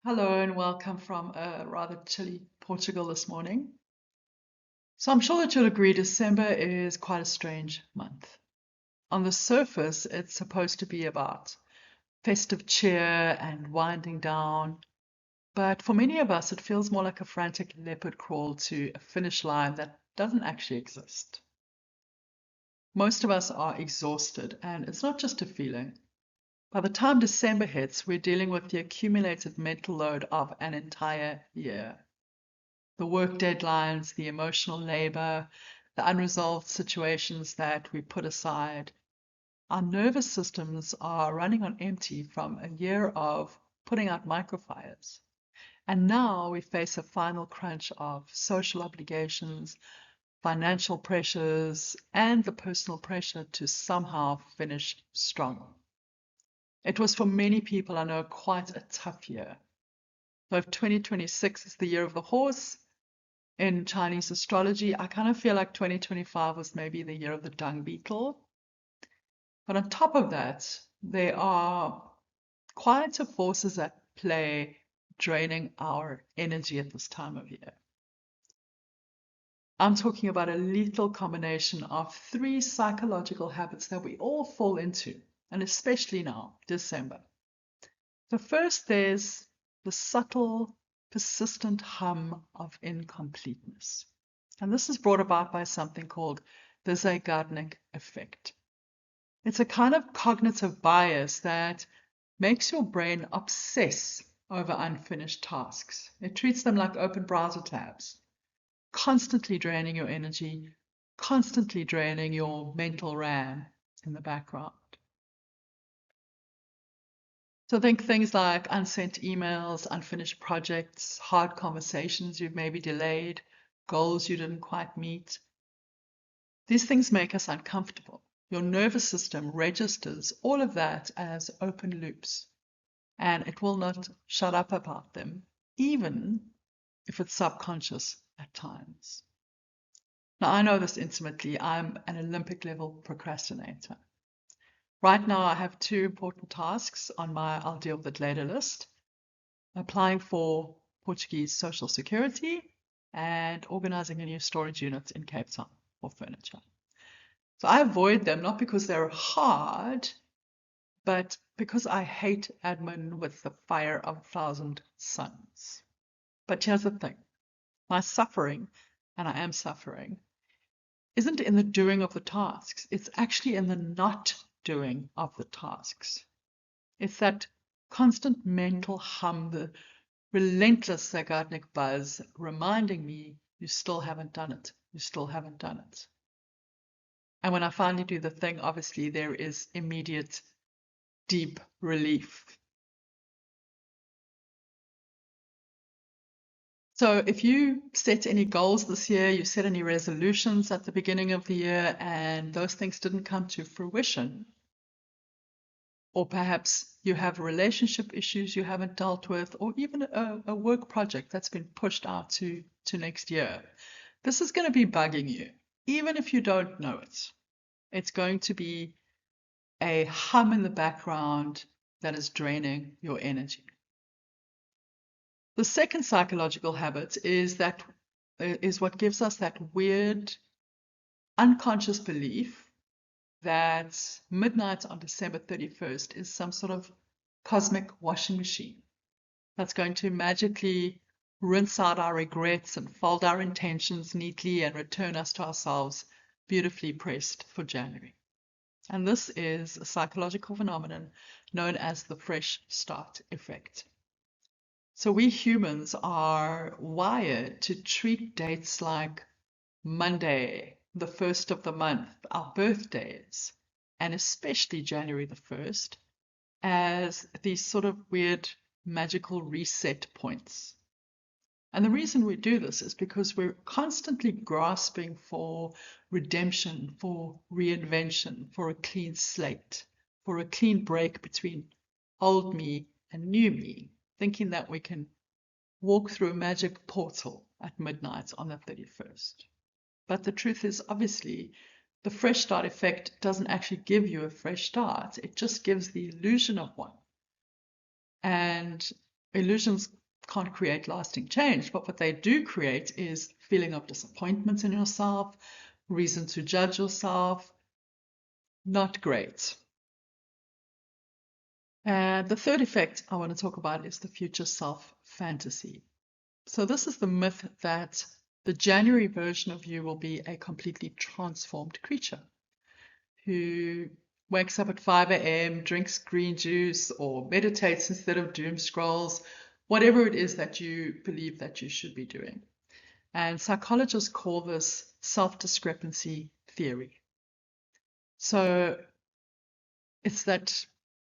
Hello and welcome from a rather chilly Portugal this morning. So I'm sure that you'll agree December is quite a strange month. On the surface, it's supposed to be about festive cheer and winding down, but for many of us, it feels more like a frantic leopard crawl to a finish line that doesn't actually exist. Most of us are exhausted, and it's not just a feeling. By the time December hits, we're dealing with the accumulated mental load of an entire year. The work deadlines, the emotional labor, the unresolved situations that we put aside. Our nervous systems are running on empty from a year of putting out microfires. And now we face a final crunch of social obligations, financial pressures, and the personal pressure to somehow finish strong. It was for many people, I know, quite a tough year. So if 2026 is the year of the horse, in Chinese astrology, I kind of feel like 2025 was maybe the year of the dung beetle. But on top of that, there are quieter forces at play draining our energy at this time of year. I'm talking about a lethal combination of three psychological habits that we all fall into, and especially now, December. The first, there's the subtle, persistent hum of incompleteness. And this is brought about by something called the Zeigarnik effect. It's a kind of cognitive bias that makes your brain obsess over unfinished tasks. It treats them like open browser tabs, constantly draining your energy, constantly draining your mental RAM in the background. So think things like unsent emails, unfinished projects, hard conversations you've maybe delayed, goals you didn't quite meet. These things make us uncomfortable. Your nervous system registers all of that as open loops, and it will not shut up about them, even if it's subconscious at times. Now, I know this intimately. I'm an Olympic level procrastinator. Right now, I have two important tasks on my I'll deal with it later list: applying for Portuguese Social Security and organizing a new storage unit in Cape Town for furniture. So I avoid them not because they're hard, but because I hate admin with the fire of 1,000 suns. But here's the thing: my suffering, and I am suffering, isn't in the doing of the tasks. It's actually in the not doing of the tasks. It's that constant mental hum, the relentless Zeigarnik buzz reminding me you still haven't done it. You still haven't done it. And when I finally do the thing, obviously there is immediate, deep relief. So if you set any goals this year, you set any resolutions at the beginning of the year, and those things didn't come to fruition, or perhaps you have relationship issues you haven't dealt with, or even a work project that's been pushed out to next year, this is going to be bugging you, even if you don't know it. It's going to be a hum in the background that is draining your energy. The second psychological habit is what gives us that weird, unconscious belief that midnight on December 31st is some sort of cosmic washing machine that's going to magically rinse out our regrets and fold our intentions neatly and return us to ourselves beautifully pressed for January. And this is a psychological phenomenon known as the fresh start effect. So we humans are wired to treat dates like Monday, the first of the month, our birthdays, and especially January the 1st, as these sort of weird magical reset points. And the reason we do this is because we're constantly grasping for redemption, for reinvention, for a clean slate, for a clean break between old me and new me, thinking that we can walk through a magic portal at midnight on the 31st. But the truth is, obviously, the fresh start effect doesn't actually give you a fresh start. It just gives the illusion of one. And illusions can't create lasting change, but what they do create is feeling of disappointment in yourself, reason to judge yourself. Not great. And the third effect I want to talk about is the future self fantasy. So this is the myth that the January version of you will be a completely transformed creature who wakes up at 5 a.m., drinks green juice, or meditates instead of doom scrolls, whatever it is that you believe that you should be doing. And psychologists call this self-discrepancy theory. So it's that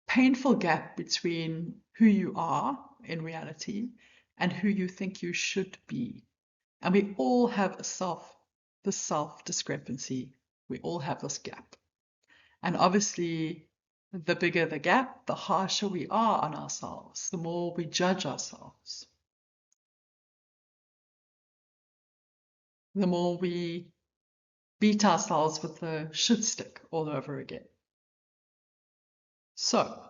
painful gap between who you are in reality and who you think you should be. And we all have the self discrepancy. We all have this gap. And obviously, the bigger the gap, the harsher we are on ourselves, the more we judge ourselves, the more we beat ourselves with the shit stick all over again. So,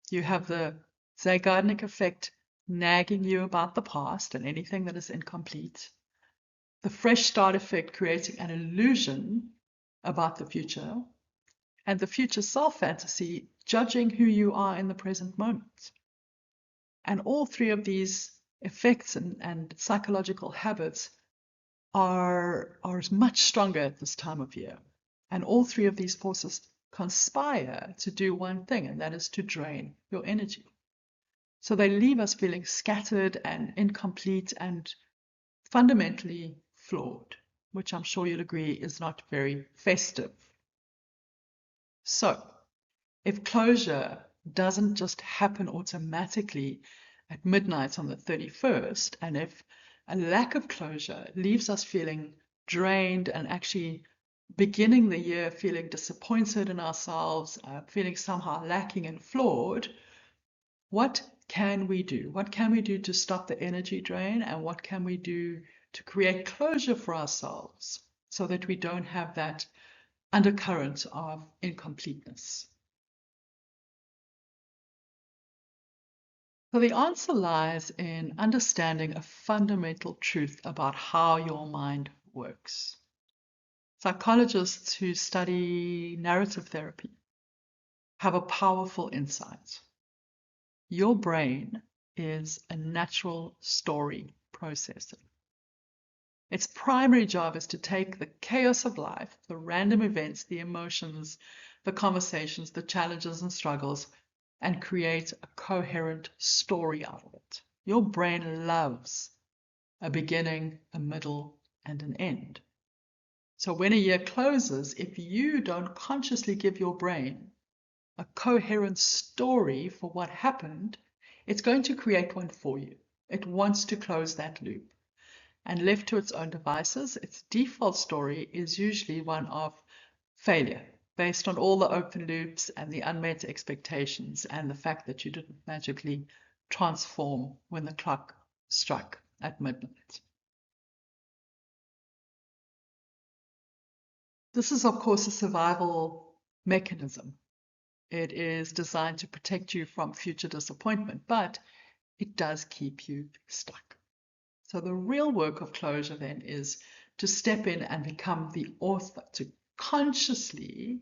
you have the Zeigarnik effect nagging you about the past and anything that is incomplete, the fresh start effect creating an illusion about the future, and the future self fantasy judging who you are in the present moment. And all three of these effects and psychological habits are much stronger at this time of year. And all three of these forces conspire to do one thing, and that is to drain your energy. So they leave us feeling scattered and incomplete and fundamentally flawed, which I'm sure you'll agree is not very festive. So, if closure doesn't just happen automatically at midnight on the 31st, and if a lack of closure leaves us feeling drained and actually beginning the year feeling disappointed in ourselves, feeling somehow lacking and flawed, what can we do? What can we do to stop the energy drain, and what can we do to create closure for ourselves so that we don't have that undercurrent of incompleteness? So the answer lies in understanding a fundamental truth about how your mind works. Psychologists who study narrative therapy have a powerful insight. Your brain is a natural story processor. Its primary job is to take the chaos of life, the random events, the emotions, the conversations, the challenges and struggles, and create a coherent story out of it. Your brain loves a beginning, a middle, and an end. So when a year closes, if you don't consciously give your brain a coherent story for what happened, it's going to create one for you. It wants to close that loop. And left to its own devices, its default story is usually one of failure, based on all the open loops and the unmet expectations and the fact that you didn't magically transform when the clock struck at midnight. This is, of course, a survival mechanism. It is designed to protect you from future disappointment, but it does keep you stuck. So the real work of closure then is to step in and become the author, to consciously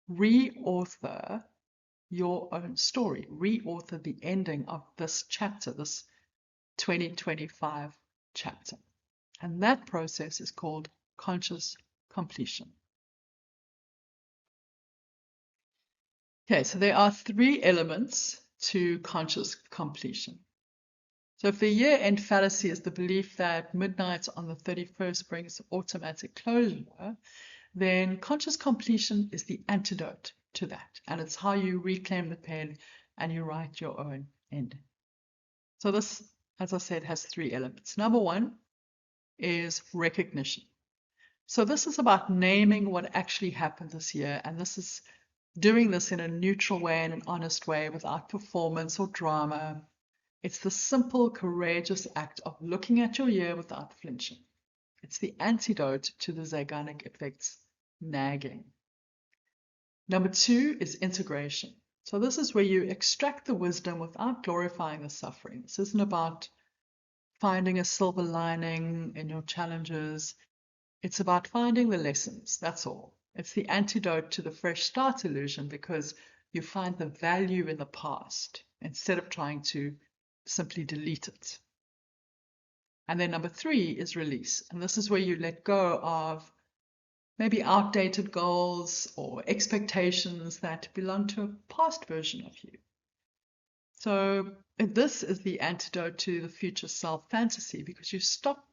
re-author your own story, re-author the ending of this chapter, this 2025 chapter. And that process is called conscious completion. Okay, so there are three elements to conscious completion. So if the year-end fallacy is the belief that midnight on the 31st brings automatic closure, then conscious completion is the antidote to that. And it's how you reclaim the pen and you write your own ending. So this, as I said, has three elements. Number one is recognition. So this is about naming what actually happened this year, and this is doing this in a neutral way, in an honest way, without performance or drama. It's the simple, courageous act of looking at your year without flinching. It's the antidote to the Zeigarnik effect's nagging. Number two is integration. So this is where you extract the wisdom without glorifying the suffering. This isn't about finding a silver lining in your challenges. It's about finding the lessons, that's all. It's the antidote to the fresh start illusion because you find the value in the past instead of trying to simply delete it. And then number 3 is release. And this is where you let go of maybe outdated goals or expectations that belong to a past version of you. So this is the antidote to the future self fantasy because you stop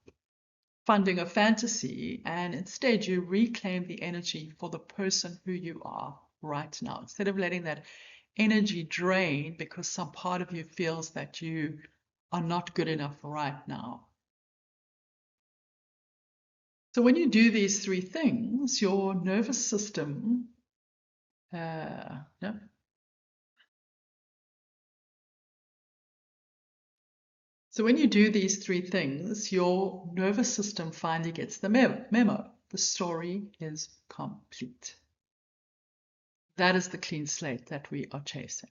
funding a fantasy and instead you reclaim the energy for the person who you are right now. Instead of letting that energy drain because some part of you feels that you are not good enough right now. So when you do these 3 things, your nervous system, So when you do these 3 things, your nervous system finally gets the memo. The story is complete. That is the clean slate that we are chasing.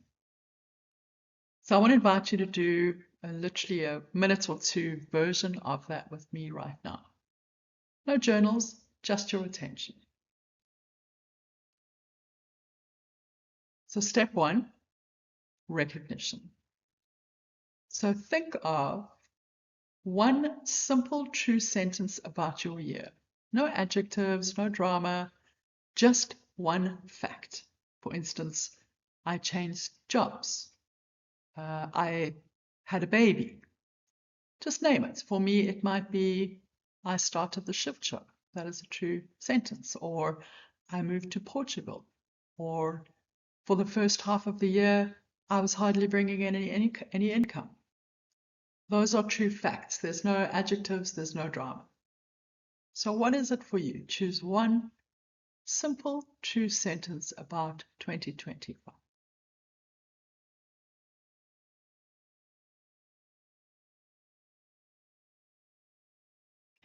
So I want to invite you to do literally a minute or 2 version of that with me right now. No journals, just your attention. So step 1, recognition. So think of one simple true sentence about your year. No adjectives, no drama, just one fact. For instance, I changed jobs. I had a baby. Just name it. For me, it might be I started the shift show. That is a true sentence. Or I moved to Portugal. Or for the first half of the year, I was hardly bringing in any income. Those are true facts. There's no adjectives, there's no drama. So what is it for you? Choose one simple, true sentence about 2025.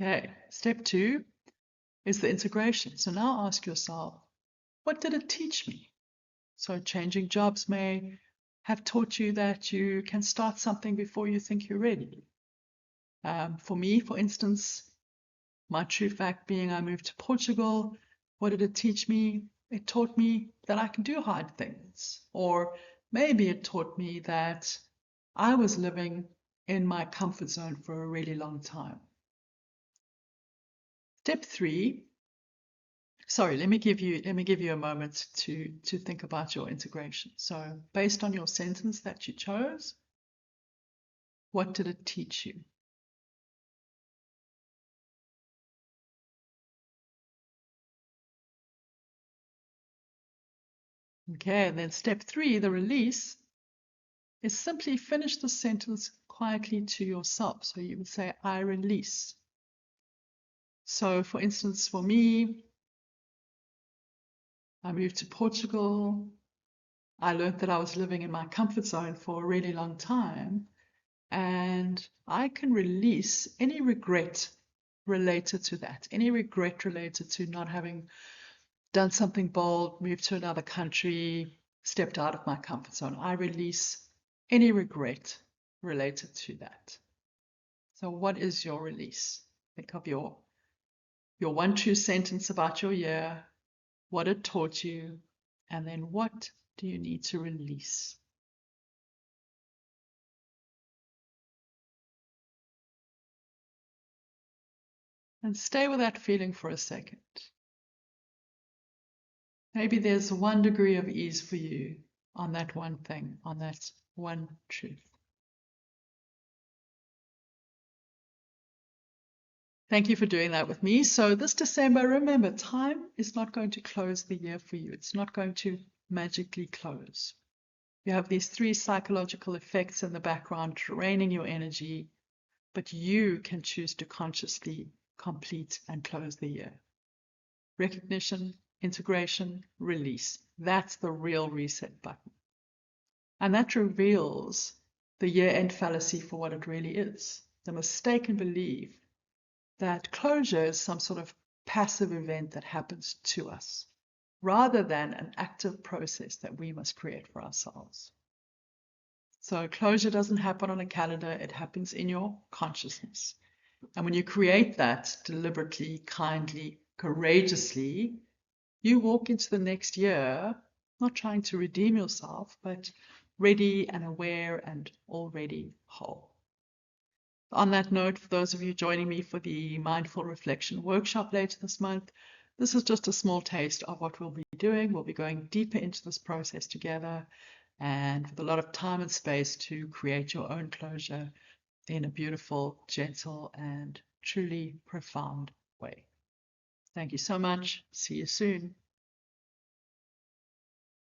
Okay, step 2 is the integration. So now ask yourself, what did it teach me? So changing jobs may have taught you that you can start something before you think you're ready. For me, for instance, my true fact being I moved to Portugal, what did it teach me? It taught me that I can do hard things. Or maybe it taught me that I was living in my comfort zone for a really long time. Step 3, sorry, let me give you a moment to think about your integration. So based on your sentence that you chose, what did it teach you? Okay, and then step 3, the release, is simply finish the sentence quietly to yourself. So you would say, I release. So for instance, for me, I moved to Portugal. I learned that I was living in my comfort zone for a really long time. And I can release any regret related to that, any regret related to not having done something bold, moved to another country, stepped out of my comfort zone. I release any regret related to that. So what is your release? Think of your one true sentence about your year, what it taught you, and then what do you need to release? And stay with that feeling for a second. Maybe there's 1 degree of ease for you on that one thing, on that one truth. Thank you for doing that with me. So this December, remember, time is not going to close the year for you. It's not going to magically close. You have these 3 psychological effects in the background draining your energy, but you can choose to consciously complete and close the year. Recognition, integration, release. That's the real reset button. And that reveals the year-end fallacy for what it really is. The mistaken belief that closure is some sort of passive event that happens to us, rather than an active process that we must create for ourselves. So closure doesn't happen on a calendar, it happens in your consciousness. And when you create that deliberately, kindly, courageously, you walk into the next year not trying to redeem yourself, but ready and aware and already whole. On that note, for those of you joining me for the Mindful Reflection workshop later this month, this is just a small taste of what we'll be doing. We'll be going deeper into this process together and with a lot of time and space to create your own closure in a beautiful, gentle, and truly profound way. Thank you so much. See you soon.